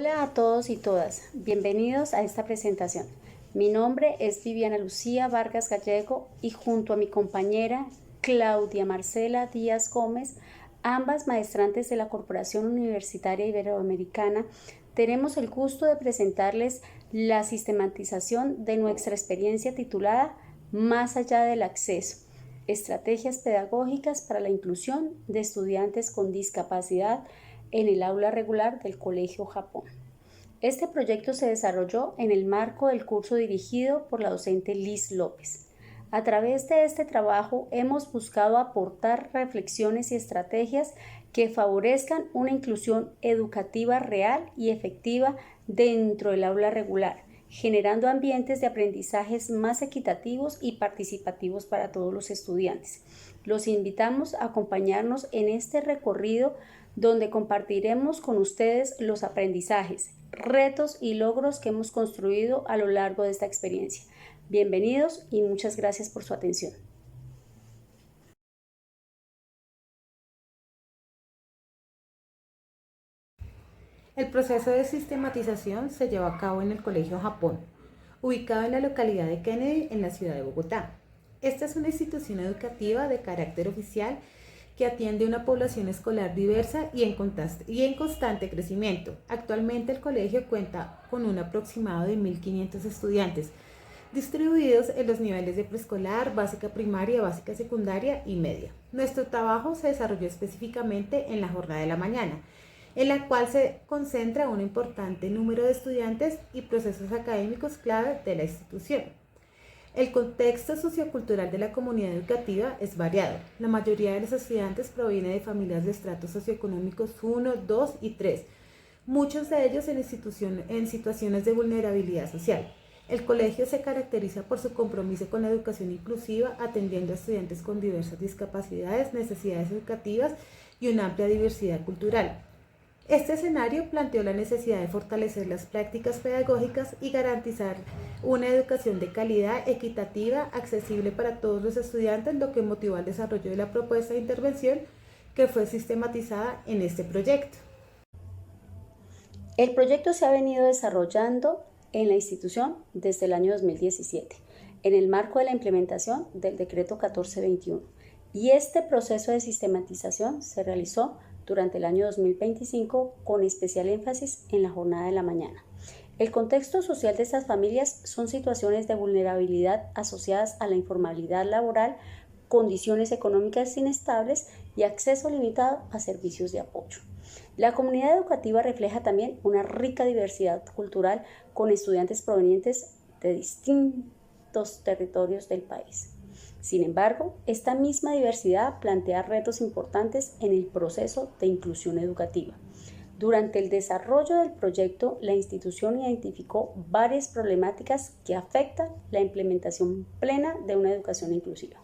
Hola a todos y todas, bienvenidos a esta presentación. Mi nombre es Viviana Lucía Vargas Gallego y junto a mi compañera Claudia Marcela Díaz Gómez, ambas maestrantes de la Corporación Universitaria Iberoamericana, tenemos el gusto de presentarles la sistematización de nuestra experiencia titulada Más allá del acceso, estrategias pedagógicas para la inclusión de estudiantes con discapacidad en el aula regular del Colegio Japón. Este proyecto se desarrolló en el marco del curso dirigido por la docente Liz López. A través de este trabajo hemos buscado aportar reflexiones y estrategias que favorezcan una inclusión educativa real y efectiva dentro del aula regular, generando ambientes de aprendizajes más equitativos y participativos para todos los estudiantes. Los invitamos a acompañarnos en este recorrido donde compartiremos con ustedes los aprendizajes, retos y logros que hemos construido a lo largo de esta experiencia. Bienvenidos y muchas gracias por su atención. El proceso de sistematización se llevó a cabo en el Colegio Japón, ubicado en la localidad de Kennedy, en la ciudad de Bogotá. Esta es una institución educativa de carácter oficial que atiende a una población escolar diversa y en constante crecimiento. Actualmente el colegio cuenta con un aproximado de 1.500 estudiantes, distribuidos en los niveles de preescolar, básica primaria, básica secundaria y media. Nuestro trabajo se desarrolló específicamente en la jornada de la mañana, en la cual se concentra un importante número de estudiantes y procesos académicos clave de la institución. El contexto sociocultural de la comunidad educativa es variado. La mayoría de los estudiantes proviene de familias de estratos socioeconómicos 1, 2 y 3, muchos de ellos en situaciones de vulnerabilidad social. El colegio se caracteriza por su compromiso con la educación inclusiva, atendiendo a estudiantes con diversas discapacidades, necesidades educativas y una amplia diversidad cultural. Este escenario planteó la necesidad de fortalecer las prácticas pedagógicas y garantizar una educación de calidad, equitativa, accesible para todos los estudiantes, lo que motivó al desarrollo de la propuesta de intervención que fue sistematizada en este proyecto. El proyecto se ha venido desarrollando en la institución desde el año 2017, en el marco de la implementación del decreto 1421, y este proceso de sistematización se realizó durante el año 2025 con especial énfasis en la jornada de la mañana. El contexto social de estas familias son situaciones de vulnerabilidad asociadas a la informalidad laboral, condiciones económicas inestables y acceso limitado a servicios de apoyo. La comunidad educativa refleja también una rica diversidad cultural con estudiantes provenientes de distintos territorios del país. Sin embargo, esta misma diversidad plantea retos importantes en el proceso de inclusión educativa. Durante el desarrollo del proyecto, la institución identificó varias problemáticas que afectan la implementación plena de una educación inclusiva.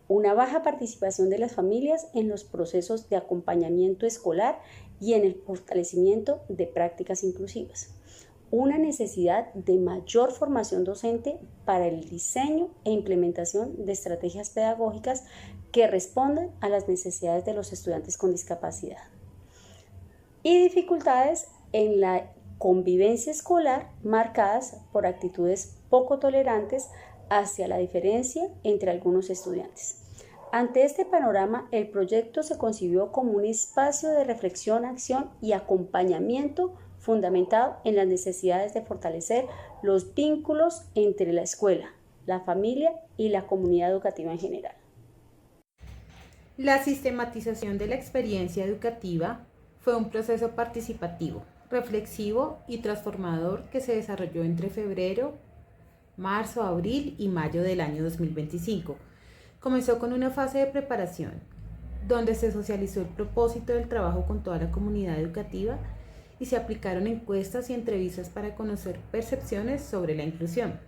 Una baja participación de las familias en los procesos de acompañamiento escolar y en el fortalecimiento de prácticas inclusivas. Una necesidad de mayor formación docente para el diseño e implementación de estrategias pedagógicas que respondan a las necesidades de los estudiantes con discapacidad. Y dificultades en la convivencia escolar marcadas por actitudes poco tolerantes hacia la diferencia entre algunos estudiantes. Ante este panorama, el proyecto se concibió como un espacio de reflexión, acción y acompañamiento fundamentado en las necesidades de fortalecer los vínculos entre la escuela, la familia y la comunidad educativa en general. La sistematización de la experiencia educativa fue un proceso participativo, reflexivo y transformador que se desarrolló entre febrero, marzo, abril y mayo del año 2025. Comenzó con una fase de preparación, donde se socializó el propósito del trabajo con toda la comunidad educativa y se aplicaron encuestas y entrevistas para conocer percepciones sobre la inclusión.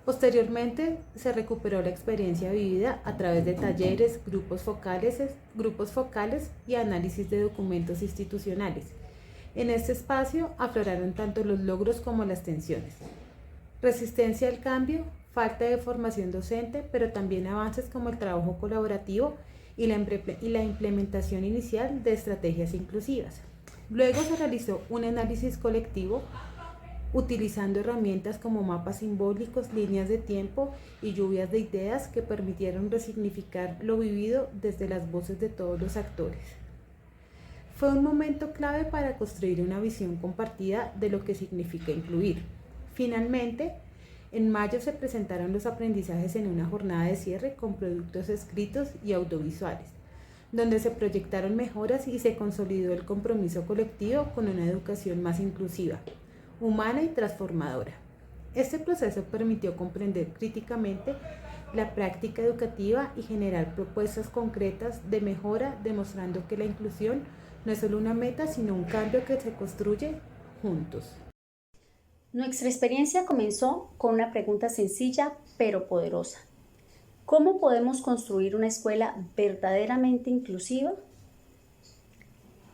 Posteriormente, se recuperó la experiencia vivida a través de talleres, grupos focales y análisis de documentos institucionales. En este espacio afloraron tanto los logros como las tensiones. Resistencia al cambio, falta de formación docente, pero también avances como el trabajo colaborativo y la implementación inicial de estrategias inclusivas. Luego se realizó un análisis colectivo utilizando herramientas como mapas simbólicos, líneas de tiempo y lluvias de ideas que permitieron resignificar lo vivido desde las voces de todos los actores. Fue un momento clave para construir una visión compartida de lo que significa incluir. Finalmente, en mayo se presentaron los aprendizajes en una jornada de cierre con productos escritos y audiovisuales, donde se proyectaron mejoras y se consolidó el compromiso colectivo con una educación más inclusiva, humana y transformadora. Este proceso permitió comprender críticamente la práctica educativa y generar propuestas concretas de mejora, demostrando que la inclusión no es solo una meta, sino un cambio que se construye juntos. Nuestra experiencia comenzó con una pregunta sencilla pero poderosa. ¿Cómo podemos construir una escuela verdaderamente inclusiva?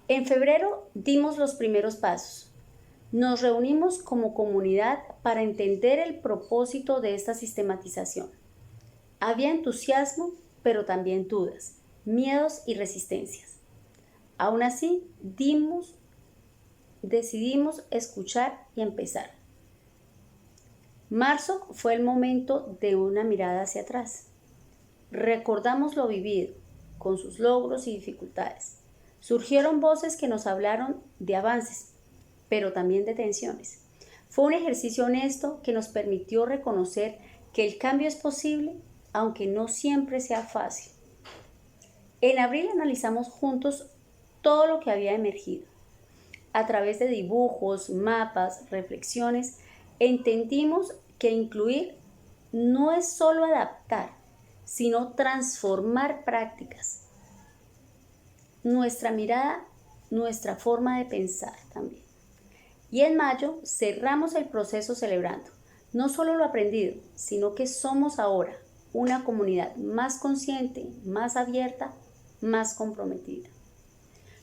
En febrero dimos los primeros pasos. Nos reunimos como comunidad para entender el propósito de esta sistematización. Había entusiasmo, pero también dudas, miedos y resistencias. Aún así, decidimos escuchar y empezar. Marzo fue el momento de una mirada hacia atrás. Recordamos lo vivido, con sus logros y dificultades. Surgieron voces que nos hablaron de avances, pero también de tensiones. Fue un ejercicio honesto que nos permitió reconocer que el cambio es posible, aunque no siempre sea fácil. En abril analizamos juntos todo lo que había emergido. A través de dibujos, mapas, reflexiones, entendimos que incluir no es solo adaptar, sino transformar prácticas. Nuestra mirada, nuestra forma de pensar también. Y en mayo cerramos el proceso celebrando no solo lo aprendido, sino que somos ahora una comunidad más consciente, más abierta, más comprometida.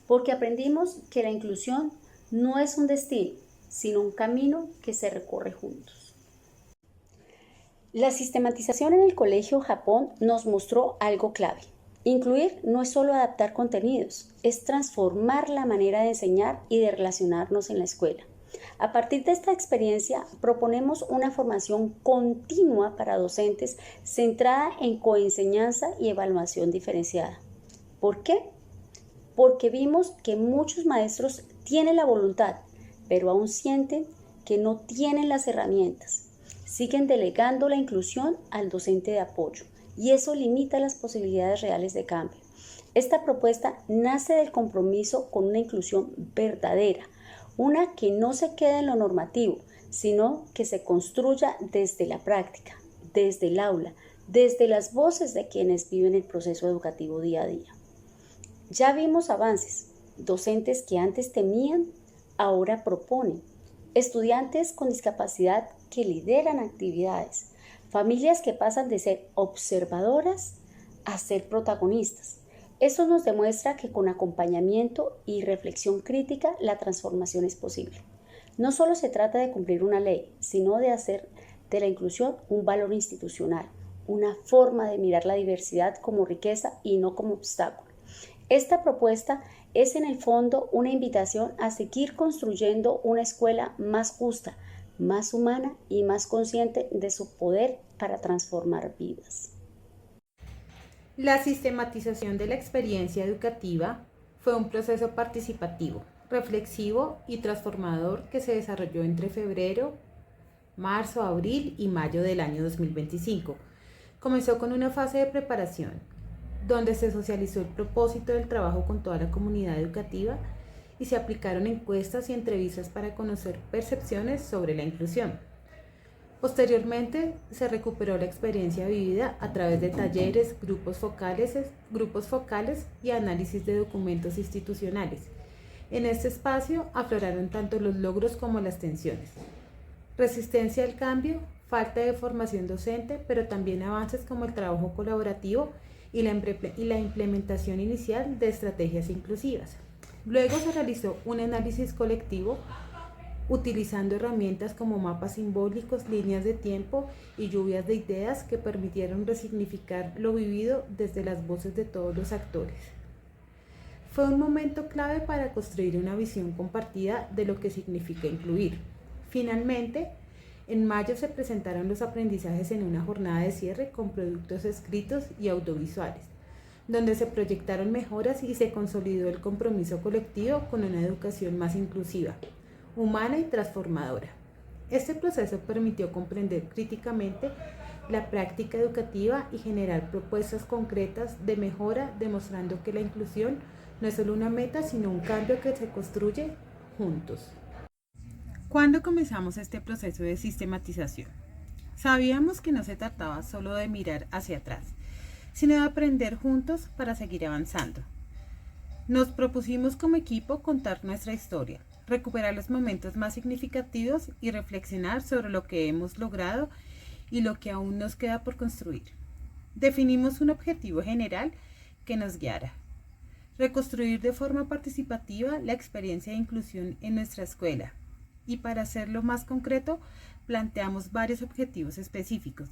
Porque aprendimos que la inclusión no es un destino, sino un camino que se recorre juntos. La sistematización en el Colegio Japón nos mostró algo clave. Incluir no es solo adaptar contenidos, es transformar la manera de enseñar y de relacionarnos en la escuela. A partir de esta experiencia, proponemos una formación continua para docentes centrada en coenseñanza y evaluación diferenciada. ¿Por qué? Porque vimos que muchos maestros tienen la voluntad, pero aún sienten que no tienen las herramientas. Siguen delegando la inclusión al docente de apoyo y eso limita las posibilidades reales de cambio. Esta propuesta nace del compromiso con una inclusión verdadera, una que no se quede en lo normativo, sino que se construya desde la práctica, desde el aula, desde las voces de quienes viven el proceso educativo día a día. Ya vimos avances, docentes que antes temían, ahora proponen, estudiantes con discapacidad que lideran actividades, familias que pasan de ser observadoras a ser protagonistas. Eso nos demuestra que con acompañamiento y reflexión crítica la transformación es posible. No solo se trata de cumplir una ley, sino de hacer de la inclusión un valor institucional, una forma de mirar la diversidad como riqueza y no como obstáculo. Esta propuesta es en el fondo una invitación a seguir construyendo una escuela más justa, más humana y más consciente de su poder para transformar vidas. La sistematización de la experiencia educativa fue un proceso participativo, reflexivo y transformador que se desarrolló entre febrero, marzo, abril y mayo del año 2025. Comenzó con una fase de preparación, donde se socializó el propósito del trabajo con toda la comunidad educativa y se aplicaron encuestas y entrevistas para conocer percepciones sobre la inclusión. Posteriormente, se recuperó la experiencia vivida a través de talleres, grupos focales y análisis de documentos institucionales. En este espacio afloraron tanto los logros como las tensiones. Resistencia al cambio, falta de formación docente, pero también avances como el trabajo colaborativo y la implementación inicial de estrategias inclusivas. Luego se realizó un análisis colectivo utilizando herramientas como mapas simbólicos, líneas de tiempo y lluvias de ideas que permitieron resignificar lo vivido desde las voces de todos los actores. Fue un momento clave para construir una visión compartida de lo que significa incluir. Finalmente, en mayo se presentaron los aprendizajes en una jornada de cierre con productos escritos y audiovisuales, donde se proyectaron mejoras y se consolidó el compromiso colectivo con una educación más inclusiva, humana y transformadora. Este proceso permitió comprender críticamente la práctica educativa y generar propuestas concretas de mejora, demostrando que la inclusión no es solo una meta, sino un cambio que se construye juntos. ¿Cuándo comenzamos este proceso de sistematización? Sabíamos que no se trataba solo de mirar hacia atrás, sino de aprender juntos para seguir avanzando. Nos propusimos como equipo contar nuestra historia, recuperar los momentos más significativos y reflexionar sobre lo que hemos logrado y lo que aún nos queda por construir. Definimos un objetivo general que nos guiara: reconstruir de forma participativa la experiencia de inclusión en nuestra escuela. Y para hacerlo más concreto, planteamos varios objetivos específicos: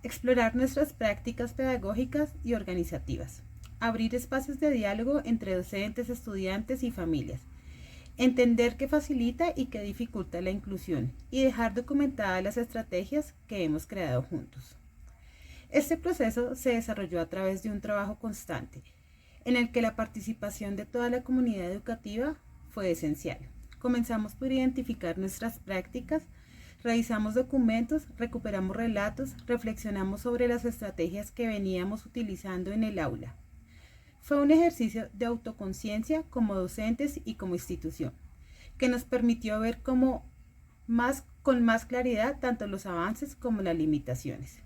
explorar nuestras prácticas pedagógicas y organizativas, abrir espacios de diálogo entre docentes, estudiantes y familias, entender qué facilita y qué dificulta la inclusión y dejar documentadas las estrategias que hemos creado juntos. Este proceso se desarrolló a través de un trabajo constante, en el que la participación de toda la comunidad educativa fue esencial. Comenzamos por identificar nuestras prácticas, revisamos documentos, recuperamos relatos, reflexionamos sobre las estrategias que veníamos utilizando en el aula. Fue un ejercicio de autoconciencia como docentes y como institución, que nos permitió ver con más claridad tanto los avances como las limitaciones.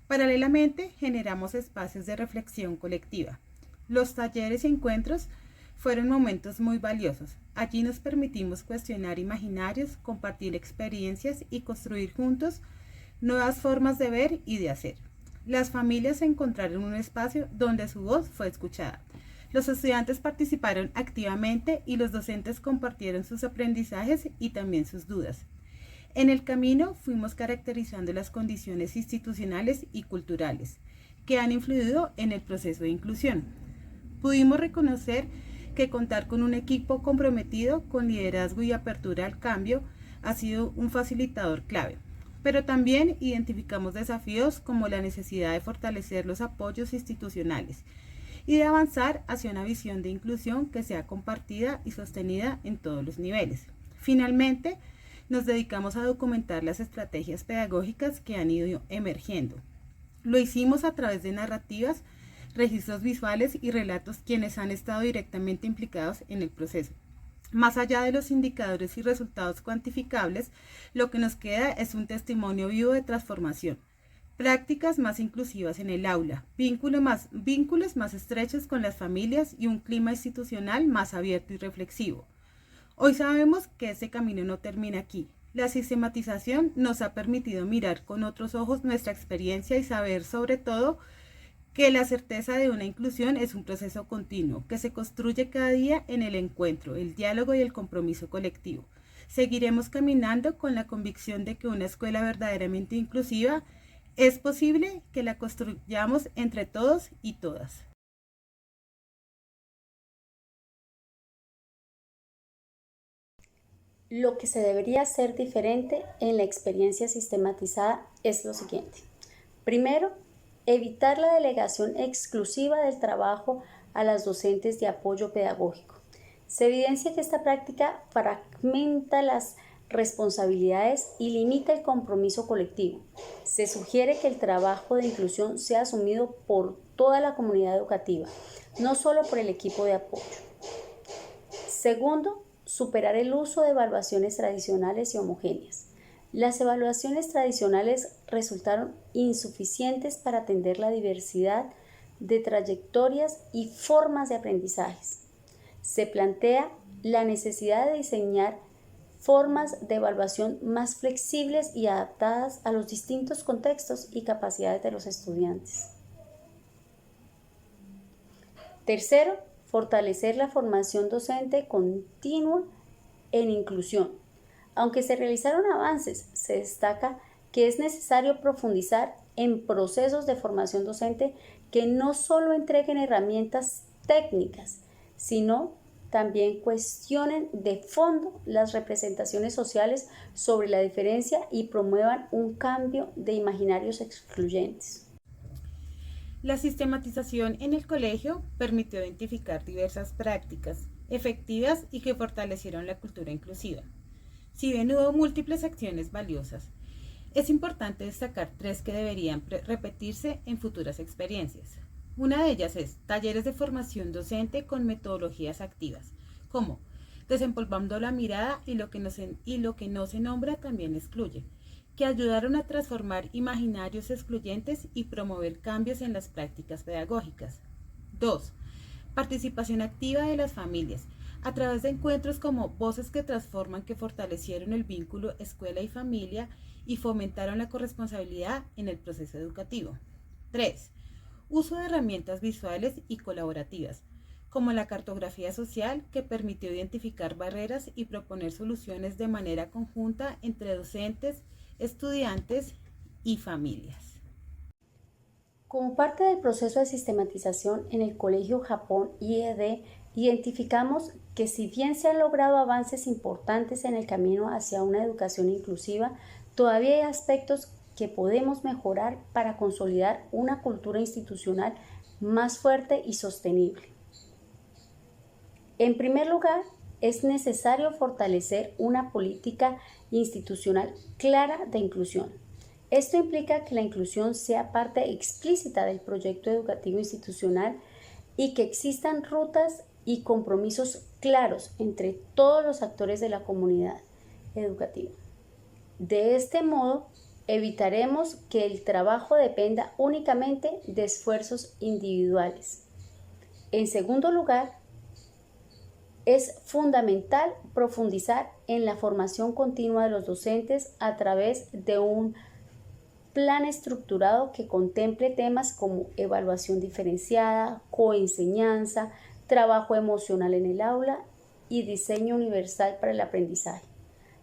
Paralelamente, generamos espacios de reflexión colectiva. Los talleres y encuentros fueron momentos muy valiosos. Allí nos permitimos cuestionar imaginarios, compartir experiencias y construir juntos nuevas formas de ver y de hacer. Las familias encontraron un espacio donde su voz fue escuchada. Los estudiantes participaron activamente y los docentes compartieron sus aprendizajes y también sus dudas. En el camino fuimos caracterizando las condiciones institucionales y culturales que han influido en el proceso de inclusión. Pudimos reconocer que contar con un equipo comprometido con liderazgo y apertura al cambio ha sido un facilitador clave, pero también identificamos desafíos como la necesidad de fortalecer los apoyos institucionales y de avanzar hacia una visión de inclusión que sea compartida y sostenida en todos los niveles. Finalmente, nos dedicamos a documentar las estrategias pedagógicas que han ido emergiendo. Lo hicimos a través de narrativas, registros visuales y relatos quienes han estado directamente implicados en el proceso. Más allá de los indicadores y resultados cuantificables, lo que nos queda es un testimonio vivo de transformación, prácticas más inclusivas en el aula, vínculos más estrechos con las familias y un clima institucional más abierto y reflexivo. Hoy sabemos que ese camino no termina aquí. La sistematización nos ha permitido mirar con otros ojos nuestra experiencia y saber sobre todo que la certeza de una inclusión es un proceso continuo, que se construye cada día en el encuentro, el diálogo y el compromiso colectivo. Seguiremos caminando con la convicción de que una escuela verdaderamente inclusiva es posible que la construyamos entre todos y todas. Lo que se debería hacer diferente en la experiencia sistematizada es lo siguiente. Primero, evitar la delegación exclusiva del trabajo a las docentes de apoyo pedagógico. Se evidencia que esta práctica fragmenta las responsabilidades y limita el compromiso colectivo. Se sugiere que el trabajo de inclusión sea asumido por toda la comunidad educativa, no solo por el equipo de apoyo. Segundo, superar el uso de evaluaciones tradicionales y homogéneas. Las evaluaciones tradicionales resultaron insuficientes para atender la diversidad de trayectorias y formas de aprendizajes. Se plantea la necesidad de diseñar formas de evaluación más flexibles y adaptadas a los distintos contextos y capacidades de los estudiantes. Tercero, fortalecer la formación docente continua en inclusión. Aunque se realizaron avances, se destaca que es necesario profundizar en procesos de formación docente que no solo entreguen herramientas técnicas, sino también cuestionen de fondo las representaciones sociales sobre la diferencia y promuevan un cambio de imaginarios excluyentes. La sistematización en el colegio permitió identificar diversas prácticas efectivas y que fortalecieron la cultura inclusiva. Si bien hubo múltiples acciones valiosas, es importante destacar 3 que deberían repetirse en futuras experiencias. Una de ellas es talleres de formación docente con metodologías activas, como desempolvando la mirada y lo que no se nombra también excluye, que ayudaron a transformar imaginarios excluyentes y promover cambios en las prácticas pedagógicas. 2. Participación activa de las familias, a través de encuentros como Voces que Transforman, que fortalecieron el vínculo escuela y familia y fomentaron la corresponsabilidad en el proceso educativo. 3. Uso de herramientas visuales y colaborativas, como la cartografía social, que permitió identificar barreras y proponer soluciones de manera conjunta entre docentes, estudiantes y familias. Como parte del proceso de sistematización en el Colegio Japón IED, identificamos que si bien se han logrado avances importantes en el camino hacia una educación inclusiva, todavía hay aspectos que podemos mejorar para consolidar una cultura institucional más fuerte y sostenible. En primer lugar, es necesario fortalecer una política institucional clara de inclusión. Esto implica que la inclusión sea parte explícita del proyecto educativo institucional y que existan rutas y compromisos claros entre todos los actores de la comunidad educativa. De este modo, evitaremos que el trabajo dependa únicamente de esfuerzos individuales. En segundo lugar, es fundamental profundizar en la formación continua de los docentes a través de un plan estructurado que contemple temas como evaluación diferenciada, coenseñanza, trabajo emocional en el aula y diseño universal para el aprendizaje.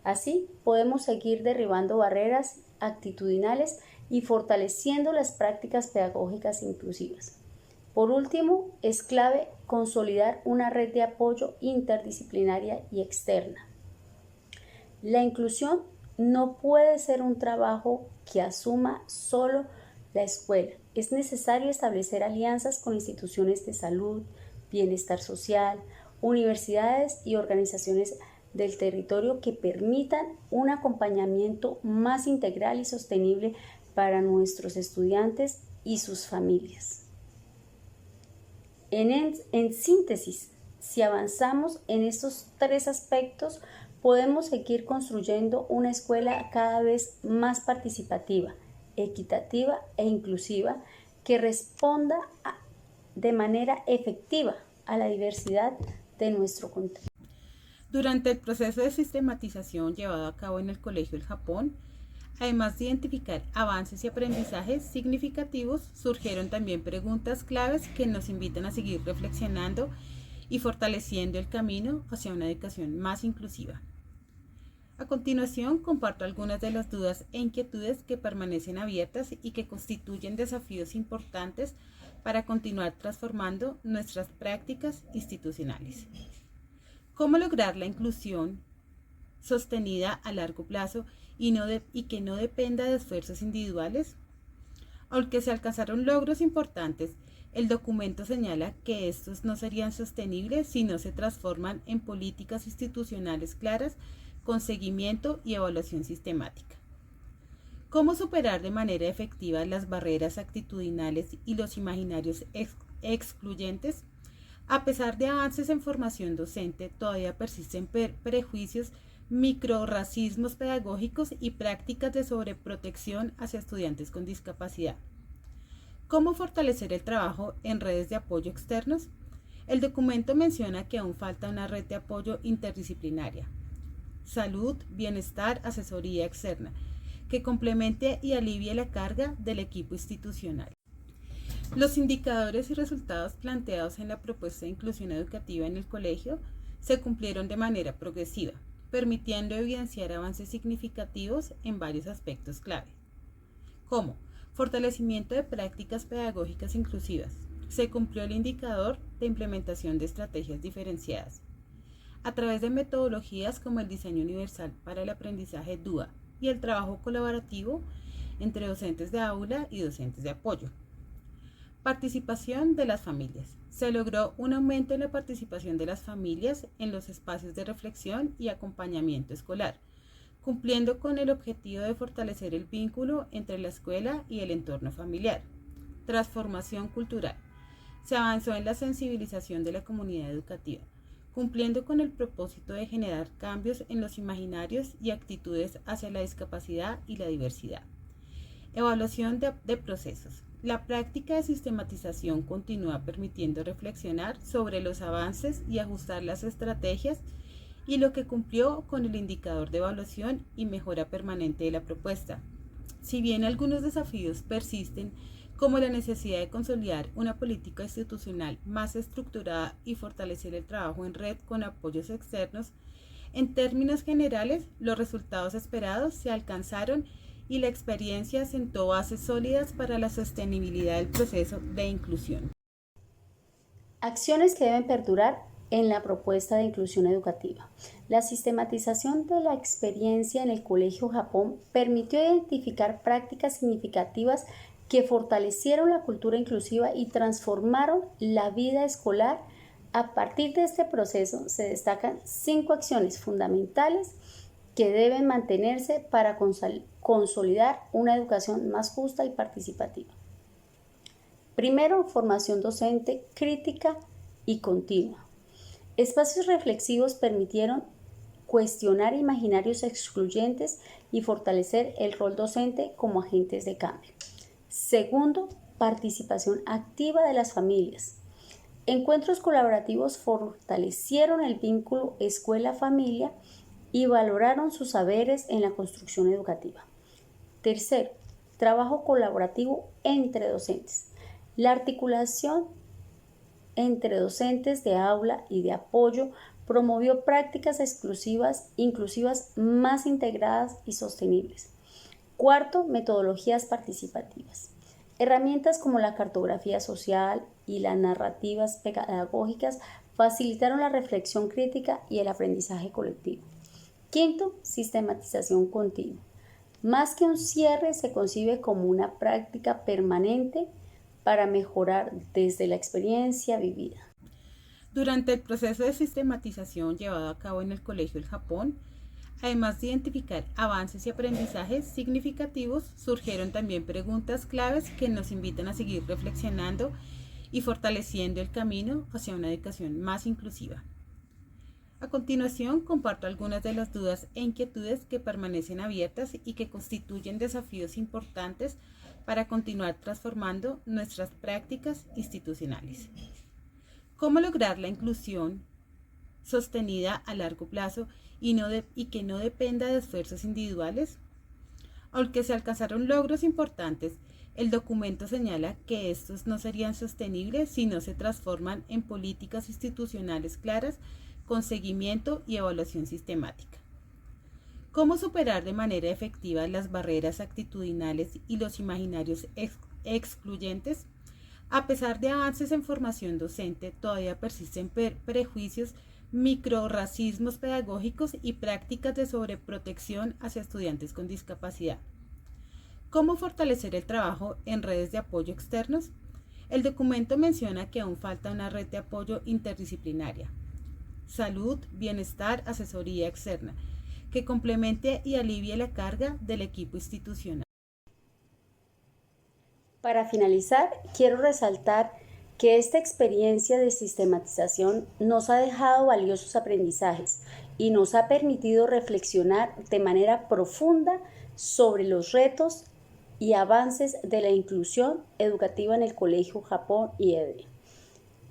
Así podemos seguir derribando barreras actitudinales y fortaleciendo las prácticas pedagógicas inclusivas. Por último, es clave consolidar una red de apoyo interdisciplinaria y externa. La inclusión no puede ser un trabajo que asuma solo la escuela. Es necesario establecer alianzas con instituciones de salud, bienestar social, universidades y organizaciones del territorio que permitan un acompañamiento más integral y sostenible para nuestros estudiantes y sus familias. En síntesis, si avanzamos en estos 3 aspectos, podemos seguir construyendo una escuela cada vez más participativa, equitativa e inclusiva que responda de manera efectiva a la diversidad de nuestro contexto. Durante el proceso de sistematización llevado a cabo en el Colegio El Japón, además de identificar avances y aprendizajes significativos, surgieron también preguntas claves que nos invitan a seguir reflexionando y fortaleciendo el camino hacia una educación más inclusiva. A continuación, comparto algunas de las dudas e inquietudes que permanecen abiertas y que constituyen desafíos importantes para continuar transformando nuestras prácticas institucionales. ¿Cómo lograr la inclusión sostenida a largo plazo y que no dependa de esfuerzos individuales? Aunque se alcanzaron logros importantes, el documento señala que estos no serían sostenibles si no se transforman en políticas institucionales claras con seguimiento y evaluación sistemática. ¿Cómo superar de manera efectiva las barreras actitudinales y los imaginarios excluyentes? A pesar de avances en formación docente, todavía persisten prejuicios, microrracismos pedagógicos y prácticas de sobreprotección hacia estudiantes con discapacidad. ¿Cómo fortalecer el trabajo en redes de apoyo externos? El documento menciona que aún falta una red de apoyo interdisciplinaria, salud, bienestar, asesoría externa, que complemente y alivie la carga del equipo institucional. Los indicadores y resultados planteados en la propuesta de inclusión educativa en el colegio se cumplieron de manera progresiva, permitiendo evidenciar avances significativos en varios aspectos clave, como fortalecimiento de prácticas pedagógicas inclusivas, se cumplió el indicador de implementación de estrategias diferenciadas a través de metodologías como el diseño universal para el aprendizaje DUA y el trabajo colaborativo entre docentes de aula y docentes de apoyo. Participación de las familias. Se logró un aumento en la participación de las familias en los espacios de reflexión y acompañamiento escolar, cumpliendo con el objetivo de fortalecer el vínculo entre la escuela y el entorno familiar. Transformación cultural. Se avanzó en la sensibilización de la comunidad educativa, cumpliendo con el propósito de generar cambios en los imaginarios y actitudes hacia la discapacidad y la diversidad. Evaluación de procesos. La práctica de sistematización continúa permitiendo reflexionar sobre los avances y ajustar las estrategias y lo que cumplió con el indicador de evaluación y mejora permanente de la propuesta. Si bien algunos desafíos persisten, como la necesidad de consolidar una política institucional más estructurada y fortalecer el trabajo en red con apoyos externos, en términos generales, los resultados esperados se alcanzaron y la experiencia sentó bases sólidas para la sostenibilidad del proceso de inclusión. Acciones que deben perdurar en la propuesta de inclusión educativa. La sistematización de la experiencia en el Colegio Japón permitió identificar prácticas significativas que fortalecieron la cultura inclusiva y transformaron la vida escolar. A partir de este proceso se destacan 5 acciones fundamentales que deben mantenerse para consolidar una educación más justa y participativa. Primero, formación docente crítica y continua. Espacios reflexivos permitieron cuestionar imaginarios excluyentes y fortalecer el rol docente como agentes de cambio. Segundo, participación activa de las familias. Encuentros colaborativos fortalecieron el vínculo escuela-familia y valoraron sus saberes en la construcción educativa. Tercero, trabajo colaborativo entre docentes. La articulación entre docentes de aula y de apoyo promovió prácticas inclusivas más integradas y sostenibles. Cuarto, metodologías participativas. Herramientas como la cartografía social y las narrativas pedagógicas facilitaron la reflexión crítica y el aprendizaje colectivo. Quinto, sistematización continua. Más que un cierre, se concibe como una práctica permanente para mejorar desde la experiencia vivida. Durante el proceso de sistematización llevado a cabo en el Colegio del Japón, además de identificar avances y aprendizajes significativos, surgieron también preguntas claves que nos invitan a seguir reflexionando y fortaleciendo el camino hacia una educación más inclusiva. A continuación, comparto algunas de las dudas e inquietudes que permanecen abiertas y que constituyen desafíos importantes para continuar transformando nuestras prácticas institucionales. ¿Cómo lograr la inclusión sostenida a largo plazo y que no dependa de esfuerzos individuales? Aunque se alcanzaron logros importantes, el documento señala que estos no serían sostenibles si no se transforman en políticas institucionales claras con seguimiento y evaluación sistemática. ¿Cómo superar de manera efectiva las barreras actitudinales y los imaginarios excluyentes? A pesar de avances en formación docente, todavía persisten prejuicios, microrracismos pedagógicos y prácticas de sobreprotección hacia estudiantes con discapacidad. ¿Cómo fortalecer el trabajo en redes de apoyo externos? El documento menciona que aún falta una red de apoyo interdisciplinaria, salud, bienestar, asesoría externa, que complemente y alivie la carga del equipo institucional. Para finalizar, quiero resaltar que esta experiencia de sistematización nos ha dejado valiosos aprendizajes y nos ha permitido reflexionar de manera profunda sobre los retos y avances de la inclusión educativa en el Colegio Japón y EDE.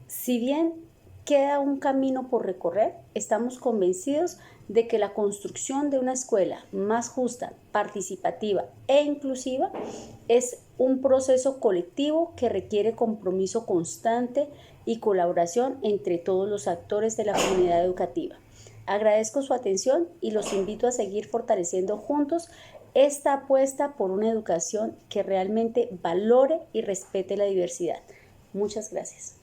Si bien queda un camino por recorrer, estamos convencidos de que la construcción de una escuela más justa, participativa e inclusiva es un proceso colectivo que requiere compromiso constante y colaboración entre todos los actores de la comunidad educativa. Agradezco su atención y los invito a seguir fortaleciendo juntos esta apuesta por una educación que realmente valore y respete la diversidad. Muchas gracias.